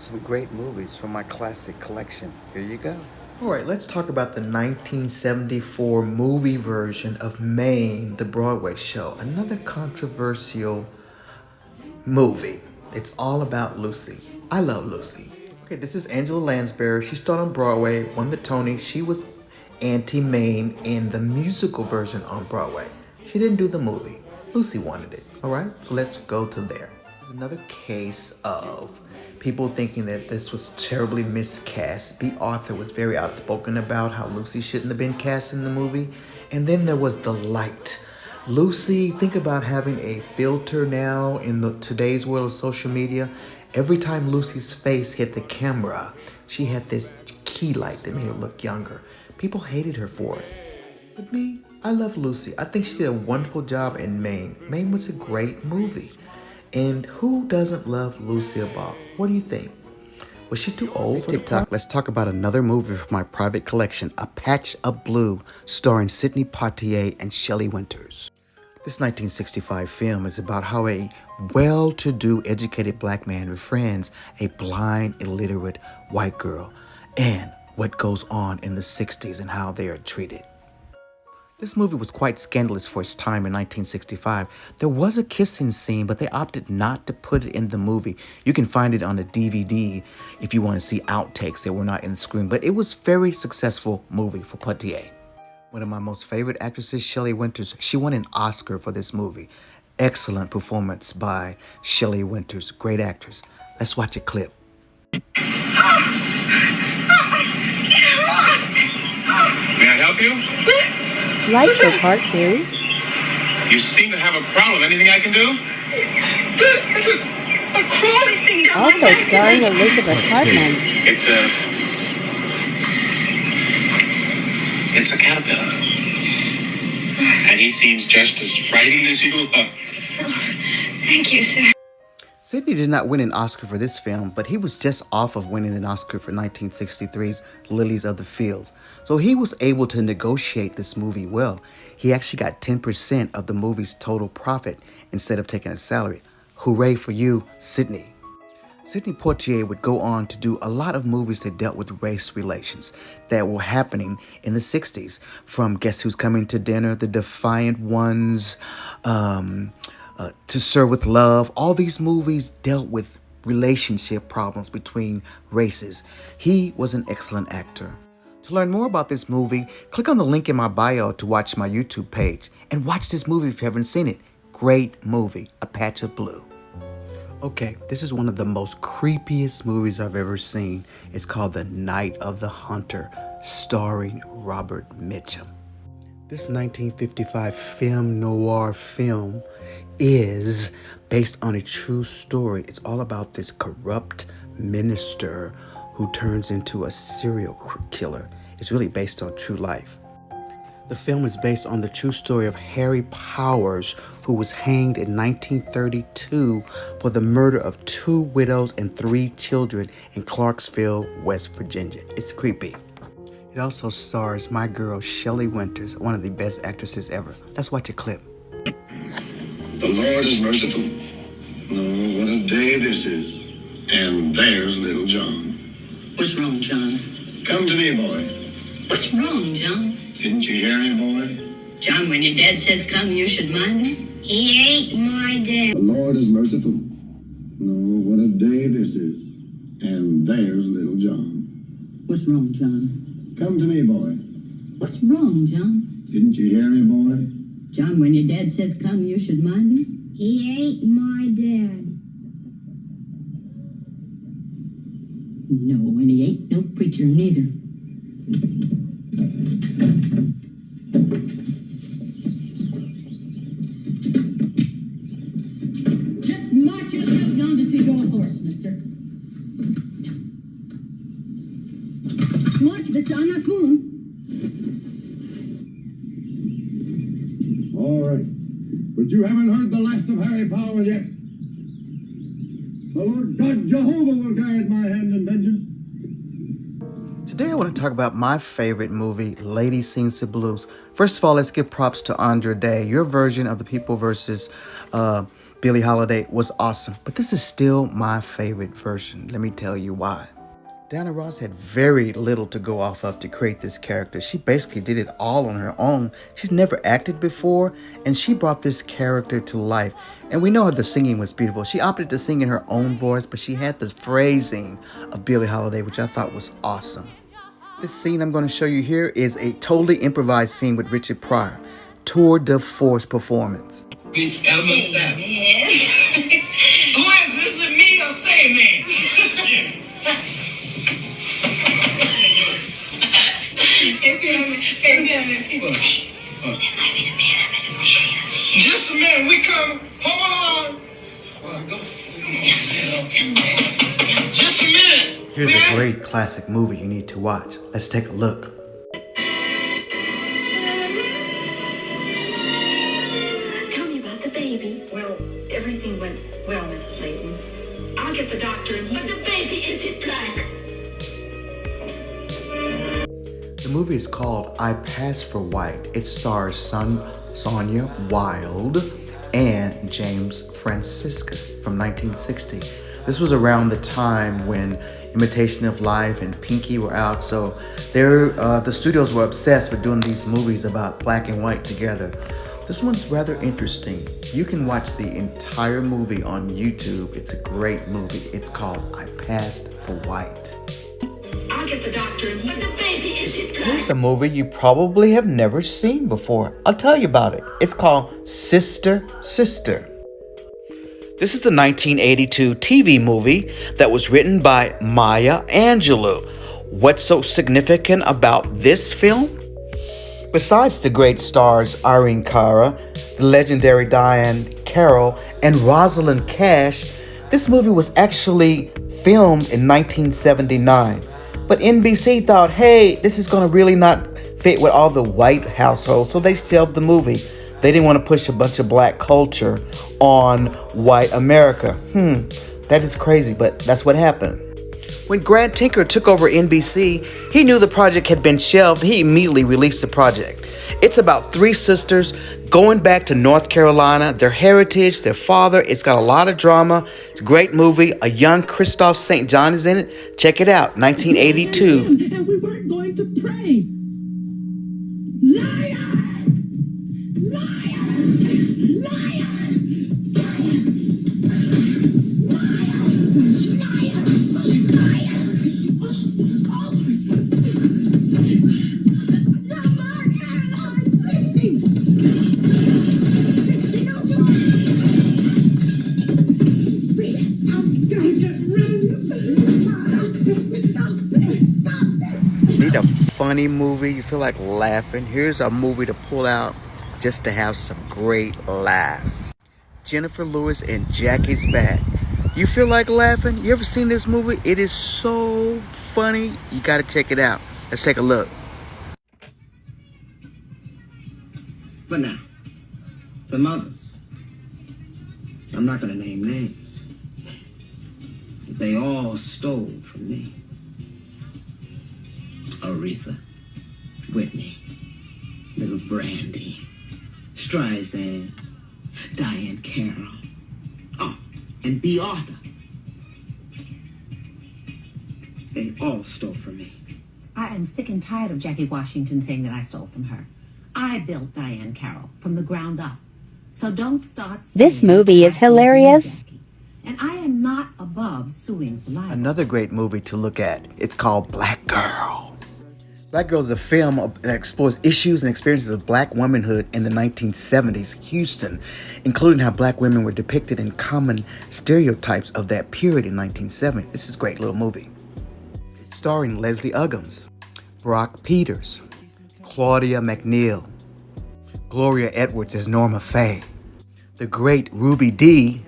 some great movies from my classic collection. Here you go. All right, let's talk about the 1974 movie version of Maine, the Broadway show. Another controversial movie. It's all about Lucy. I love Lucy. Okay, this is Angela Lansbury. She starred on Broadway, won the Tony. She was Auntie Maine in the musical version on Broadway. She didn't do the movie. Lucy wanted it. All right, so let's go to there. There's another case of people thinking that this was terribly miscast. The author was very outspoken about how Lucy shouldn't have been cast in the movie. And then there was the light. Lucy, think about having a filter now in today's world of social media. Every time Lucy's face hit the camera, she had this key light that made her look younger. People hated her for it. But me, I love Lucy. I think she did a wonderful job in Maine. Maine was a great movie. And who doesn't love Lucille Ball? What do you think? Was she too old for TikTok, let's talk about another movie from my private collection, A Patch of Blue, starring Sidney Poitier and Shelley Winters. This 1965 film is about how a well-to-do, educated black man befriends a blind, illiterate white girl and what goes on in the 60s and how they are treated. This movie was quite scandalous for its time in 1965. There was a kissing scene, but they opted not to put it in the movie. You can find it on a DVD if you want to see outtakes that were not in the screen, but it was a very successful movie for Poitier. One of my most favorite actresses, Shelley Winters, she won an Oscar for this movie. Excellent performance by Shelley Winters, great actress. Let's watch a clip. May I help you? Like the cartoon? You seem to have a problem. Anything I can do? There's a crawly thing down my Also back. starring Elizabeth Hartman. It's a caterpillar. And he seems just as frightened as you are. Thank you, sir. Sidney did not win an Oscar for this film, but he was just off of winning an Oscar for 1963's Lilies of the Field. So he was able to negotiate this movie well. He actually got 10% of the movie's total profit instead of taking a salary. Hooray for you, Sidney. Sidney Poitier would go on to do a lot of movies that dealt with race relations that were happening in the 60s, from Guess Who's Coming to Dinner, The Defiant Ones, To Serve with Love. All these movies dealt with relationship problems between races. He was an excellent actor. To learn more about this movie, click on the link in my bio to watch my YouTube page. And watch this movie if you haven't seen it. Great movie, A Patch of Blue. Okay, this is one of the most creepiest movies I've ever seen. It's called The Night of the Hunter, starring Robert Mitchum. This 1955 film noir film is based on a true story. It's all about this corrupt minister who turns into a serial killer. It's really based on true life. The film is based on the true story of Harry Powers, who was hanged in 1932 for the murder of 2 widows and 3 children in Clarksville, West Virginia. It's creepy. It also stars my girl, Shelley Winters, one of the best actresses ever. Let's watch a clip. The Lord is merciful. Oh, what a day this is. And there's little John. What's wrong, John? Come to me, boy. What's wrong, John? Didn't you hear me, boy? John, when your dad says come, you should mind him. He ain't my dad. The Lord is merciful. Oh, what a day this is. And there's little John. What's wrong, John? Come to me, boy. What's wrong, John? Didn't you hear me, boy? John, when your dad says come, you should mind him. He ain't my dad. No, and he ain't no preacher neither. Just march yourself down to see your horse, mister. March, mister, I'm not fooling. All right. But you haven't heard the last of Harry Powers yet. The Lord God Jehovah will guide my hand in vengeance. Today I want to talk about my favorite movie, Lady Sings the Blues. First of all, let's give props to Andra Day. Your version of the People versus Billie Holiday was awesome, but this is still my favorite version. Let me tell you why. Diana Ross had very little to go off of to create this character. She basically did it all on her own. She's never acted before, and she brought this character to life. And we know the singing was beautiful. She opted to sing in her own voice, but she had the phrasing of Billie Holiday, which I thought was awesome. This scene I'm going to show you here is a totally improvised scene with Richard Pryor. Tour de force performance. Big Elma Savage. Who is this? Is it me or say man? Just a minute, we coming. Hold on. Just a minute. Here's a great classic movie you need to watch. Let's take a look. Tell me about the baby. Well, everything went well, Mrs. Layton. I'll get the doctor and but the baby isn't black. The movie is called I Pass for White. It stars Sonia Wilde and James Franciscus from 1960. This was around the time when Imitation of Life and Pinky were out, so the studios were obsessed with doing these movies about black and white together. This one's rather interesting. You can watch the entire movie on YouTube. It's a great movie. It's called I Passed for White. I'll get the doctor and but the baby isn't black. Here's a movie you probably have never seen before. I'll tell you about it. It's called Sister, Sister. This is the 1982 TV movie that was written by Maya Angelou. What's so significant about this film? Besides the great stars Irene Cara, the legendary Diane Carroll, and Rosalind Cash, this movie was actually filmed in 1979. But NBC thought, hey, this is going to really not fit with all the white households, so they shelved the movie. They didn't want to push a bunch of black culture on white America. That is crazy, but that's what happened. When Grant Tinker took over NBC, he knew the project had been shelved. He immediately released the project. It's about three sisters going back to North Carolina, their heritage, their father. It's got a lot of drama. It's a great movie. A young Christoph St. John is in it. Check it out, 1982. And we weren't going to pray. Liar! Liar! Liar! Need a funny movie, you feel like laughing? Here's a movie to pull out just to have some great laughs. Jennifer Lewis and Jackie's Back. You feel like laughing? You ever seen this movie? It is so funny. You gotta check it out. Let's take a look. But now, the mothers. I'm not gonna name names. But they all stole from me. Aretha, Whitney, Little Brandy, Streisand, Diane Carroll, and B. Arthur. They all stole from me. I am sick and tired of Jackie Washington saying that I stole from her. I built Diane Carroll from the ground up. So don't start saying This movie is hilarious. Jackie. And I am not above suing for libel. Another great movie to look at. It's called Black Girl. Black Girl is a film that explores issues and experiences of black womanhood in the 1970s, Houston, including how black women were depicted in common stereotypes of that period in 1970. This is a great little movie. Starring Leslie Uggams, Brock Peters, Claudia McNeil, Gloria Edwards as Norma Faye, the great Ruby Dee,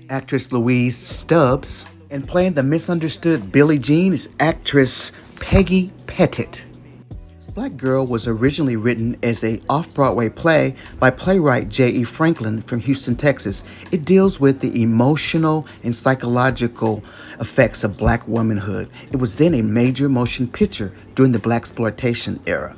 actress Louise Stubbs, and playing the misunderstood Billie Jean is actress Peggy Pettit. Black Girl was originally written as an off-Broadway play by playwright J.E. Franklin from Houston, Texas. It deals with the emotional and psychological effects of black womanhood. It was then a major motion picture during the blaxploitation era.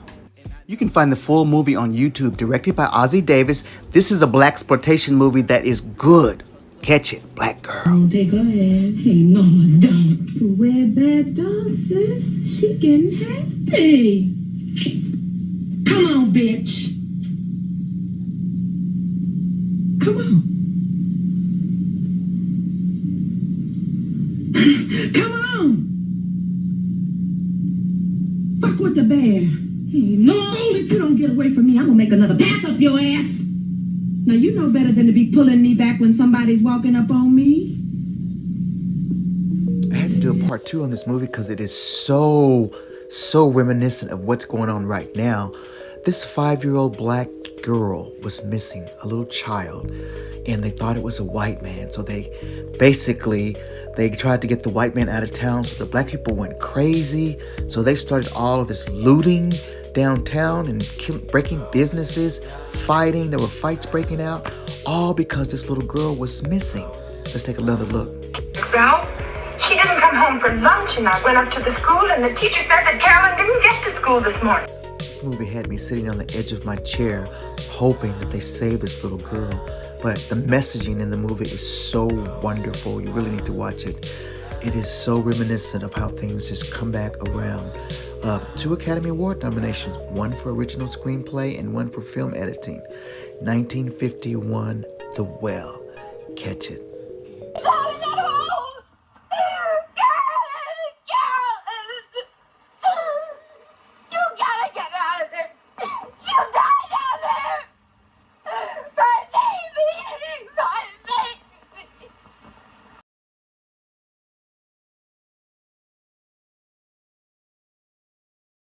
You can find the full movie on YouTube, directed by Ozzie Davis. This is a blaxploitation movie that is good. Catch it, black girl. Don't take her ass. Hey, no, don't. Where bad dog, sis? She getting happy. Come on, bitch. Come on. Come on. Fuck with the bear. Hey, no, if you don't get away from me, I'm gonna make another path up your ass. Now, you know better than to be pulling me back when somebody's walking up on me. I had to do a part 2 on this movie because it is so reminiscent of what's going on right now. This 5-year-old black girl was missing, a little child, and they thought it was a white man. So they tried to get the white man out of town. So the black people went crazy. So they started all of this looting downtown and breaking businesses, fighting. There were fights breaking out, all because this little girl was missing. Let's take another look. Ralph, she didn't come home for lunch, and I went up to the school, and the teacher said that Carolyn didn't get to school this morning. This movie had me sitting on the edge of my chair, hoping that they save this little girl. But the messaging in the movie is so wonderful. You really need to watch it. It is so reminiscent of how things just come back around. 2 Academy Award nominations, 1 for original screenplay and 1 for film editing. 1951, The Well. Catch it.